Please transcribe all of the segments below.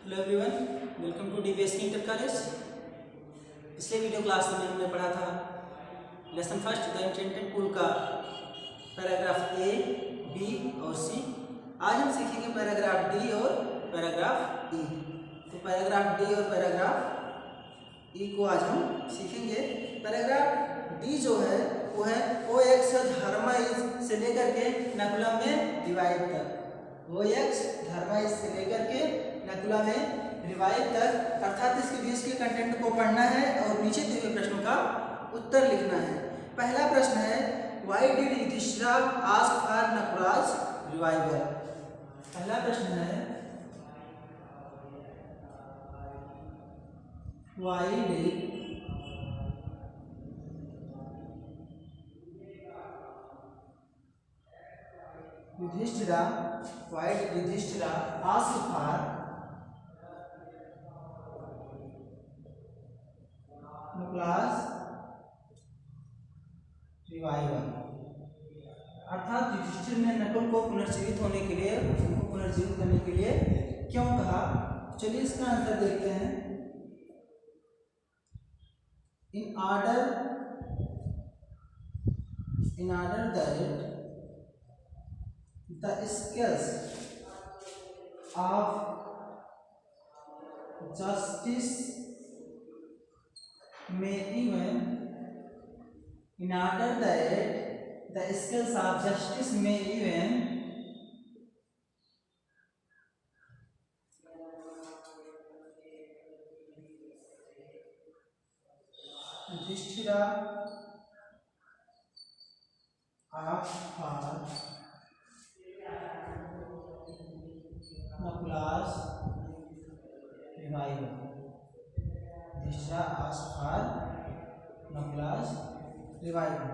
Hello everyone, welcome to DPSC inter college. पिछले video class में हमने पढ़ा था lesson first the intended pool का पैराग्राफ ए, बी और सी। आज हम सीखेंगे पैराग्राफ डी और पैराग्राफ ई। तो पैराग्राफ डी और पैराग्राफ ई को आज हम सीखेंगे। पैराग्राफ डी जो है वो है ओ एक्स धर्माइज से लेकर के नकुलम में डिवाइड तक। ओ एक्स धर्माइज से लेकर के नकुला में रिवाइव तक, अर्थात इसके बीच के कंटेंट को पढ़ना है और नीचे दिए हुए प्रश्नों का उत्तर लिखना है। पहला प्रश्न है why did Yudhishthira ask for Nakula's revival. पहला प्रश्न है why did Yudhishthira ask for Nakula's revival. अर्थात युधिष्ठिर ने नकुल को पुनर्जीवित होने के लिए, उनको पुनर्जीवित करने के लिए क्यों कहा। चलिए इसका आंसर देखते हैं। In order that the skills of justice may even in order that the skills of justice may even Yudhishthira asked for Nakula's revival. Yudhishthira asked for Nakula's revival.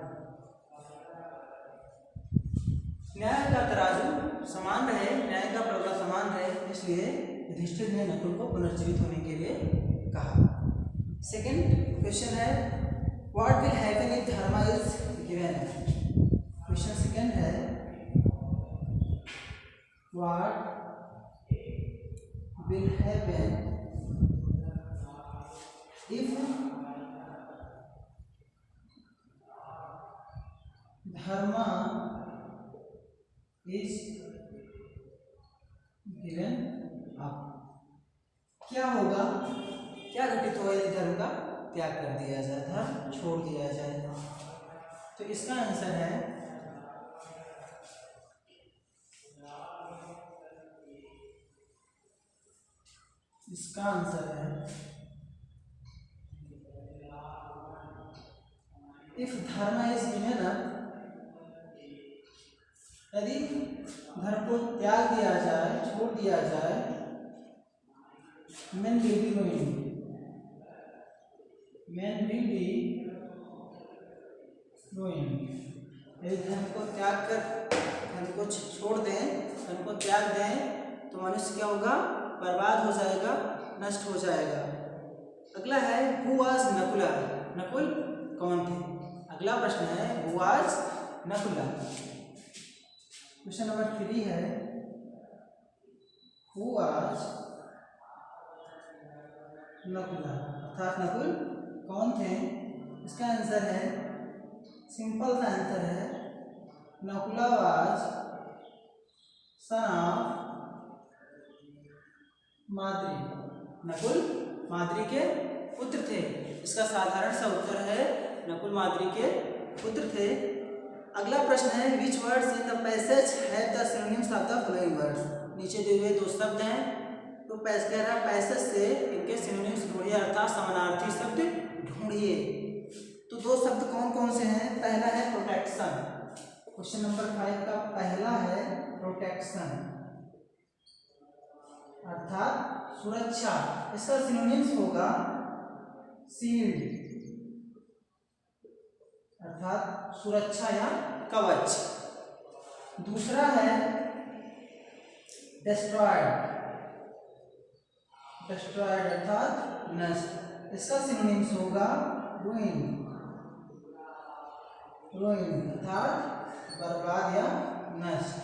न्याय का तराजू समान रहे, न्याय का पलड़ा समान रहे, इसलिए युधिष्ठिर ने नकुल को पुनर्जीवित होने के लिए कहा। सेकंड क्वेश्चन है what will happen if dharma is given. Question second है what will happen if dharma is given up। क्या होगा, क्या घटित होगा यदि धर्म का त्याग कर दिया जाए, धर्म छोड़ दिया जाए। तो इसका आंसर है इफ धर्म इज गिवन अप, यदि धर्म को त्याग दिया जाए, छोड़ दिया जाए, men will be ruined, यदि धर्म को त्याग कर, धर्म को छोड़ दें, धर्म को त्याग दें तो मनुष्य क्या होगा, बर्बाद हो जाएगा, नष्ट हो जाएगा। अगला है हु वाज नकुला, नकुल कौन थे। अगला प्रश्न है who was Nakula. Question number 3 है हु वाज नकुला, अर्थात नकुल कौन थे। इसका आंसर है सिंपल सा आंसर है Nakula was son of Madri. Nakul Madri के पुत्र थे। इसका साधारण सा उत्तर है नकुल माद्री के पुत्र थे। अगला प्रश्न है विच words in the passage have the synonyms of the following words. नीचे दिए हुए दो शब्द हैं, तो कह रहा पैसेज से इनके सिनोनिम्स ढूंढिए, अर्थात समानार्थी शब्द ढूंढिए। तो दो शब्द कौन कौन से हैं। पहला है प्रोटेक्शन। क्वेश्चन नंबर 5 का पहला है प्रोटेक्शन, अर्थात सुरक्षा। इसका सिनोनिम्स होगा शील्ड, अर्थात सुरक्षा या कवच। दूसरा है डिस्ट्रॉयड, अर्थात नष्ट। इसका सिनोनिम्स होगा रूइन, अर्थात बर्बाद या नष्ट।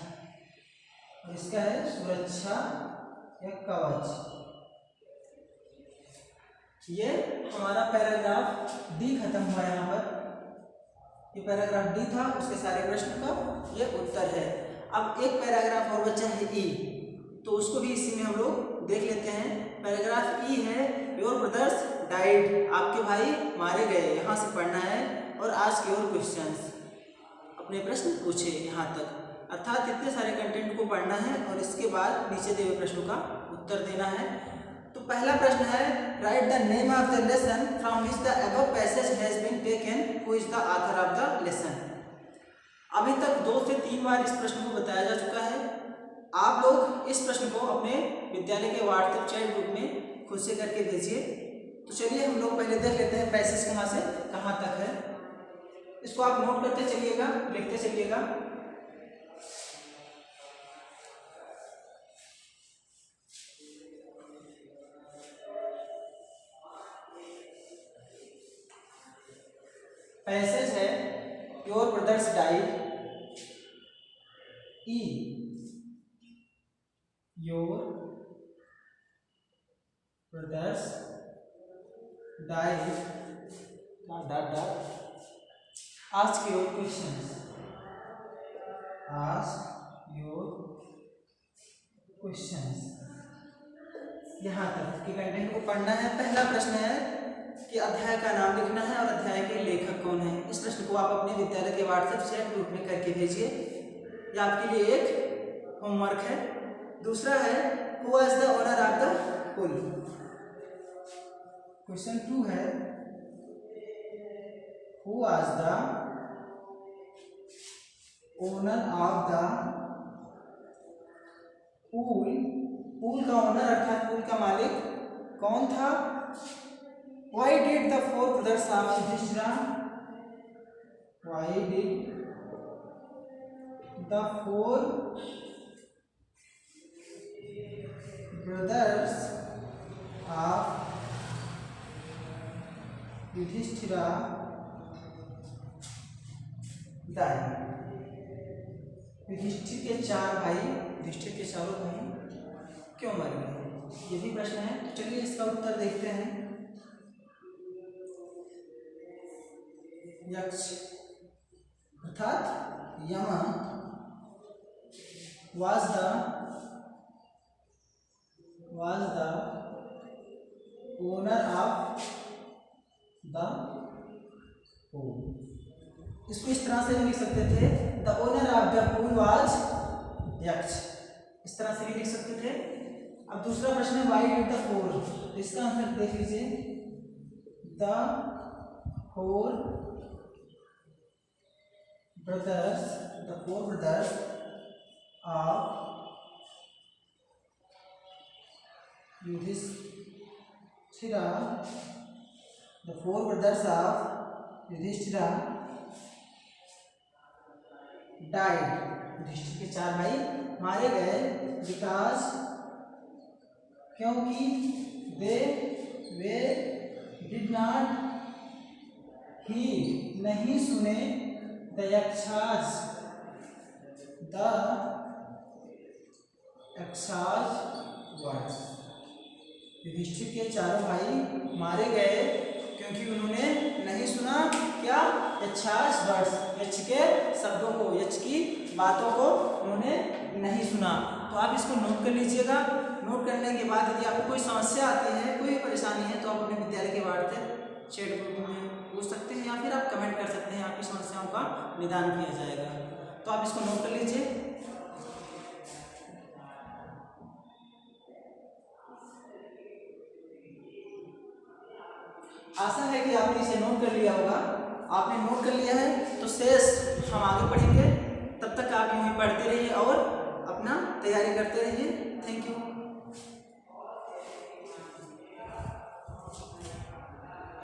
इसका है सुरक्षा या कवच। ये हमारा पैराग्राफ डी खत्म हुआ यहाँ पर। ये पैराग्राफ डी था, उसके सारे प्रश्न का ये उत्तर है। अब एक पैराग्राफ और बचा है ई, तो उसको भी इसी में हम लोग देख लेते हैं। पैराग्राफ ई है योर ब्रदर्स डाइड, आपके भाई मारे गए, यहाँ से पढ़ना है। और आज के और क्वेश्चंस, अपने प्रश्न पूछे यहाँ तक, अर्थात इतने सारे कंटेंट को पढ़ना है और इसके बाद नीचे दिए हुए प्रश्नों का उत्तर देना है। तो पहला प्रश्न है write the name of the lesson from which the above passage has been taken, who is the author of the lesson. अभी तक 2 से 3 बार इस प्रश्न को बताया जा चुका है। आप लोग इस प्रश्न को अपने विद्यालय के व्हाट्सएप चैट ग्रुप में खुद से करके भेजिए। तो चलिए हम लोग पहले देख लेते हैं पैसेज कहाँ से कहाँ तक है। इसको आप नोट करते चलिएगा, लिखते चलिएगा। पैसेज है your brothers died, E your brothers died dot dot ask your questions, ask your questions, यहाँ तक के कंटेंट को पढ़ना है। पहला प्रश्न है कि अध्याय का नाम लिखना है और अध्याय के लेखक कौन है। इस प्रश्न को आप अपने विद्यालय के व्हाट्सएप चैट ग्रुप में करके भेजिए, यह आपके लिए एक होमवर्क है। दूसरा है who was the owner of the pool. Question 2 है who was the owner of the pool. Pool का ओनर अर्थात पूल का मालिक कौन था। Why did the 4 brothers of Yudhishthira? Why did the 4 brothers of Yudhishthira die? Yudhishthir के 4 भाई, युधिष्ठिर के चारों भाई क्यों मर गए, ये भी प्रश्न है। तो चलिए इसका उत्तर देखते हैं। यक्ष अर्थात यमा was the owner of the pool। इसको इस तरह से भी लिख सकते थे, the owner of the pool was यक्ष, इस तरह से भी लिख सकते थे। अब दूसरा प्रश्न है वाई डिड द 4, इसका आंसर देख लीजिए। The 4 brothers of Yudhishthira, the 4 brothers of Yudhishthira died। Yudhishthir के 4 भाई मारे गए because क्योंकि they did not heed नहीं सुने the yakshas words। युधिष्ठिर के 4 भाई मारे गए क्योंकि उन्होंने नहीं सुना क्या, यक्षास वर्ड्स, यक्ष के शब्दों को, यक्ष की बातों को उन्होंने नहीं सुना। तो आप इसको नोट कर लीजिएगा। नोट करने के बाद यदि आपको कोई समस्या आती है, कोई परेशानी है, तो आप अपने विद्यालय के व्हाट्सएप चैट ग्रुप में पूछ सकते हैं या फिर आप कमेंट कर सकते हैं, आपकी समस्याओं का निदान किया जाएगा। तो आप इसको नोट कर लीजिए। आशा है कि आपने इसे नोट कर लिया होगा। आपने नोट कर लिया है तो शेष हम आगे पढ़ेंगे।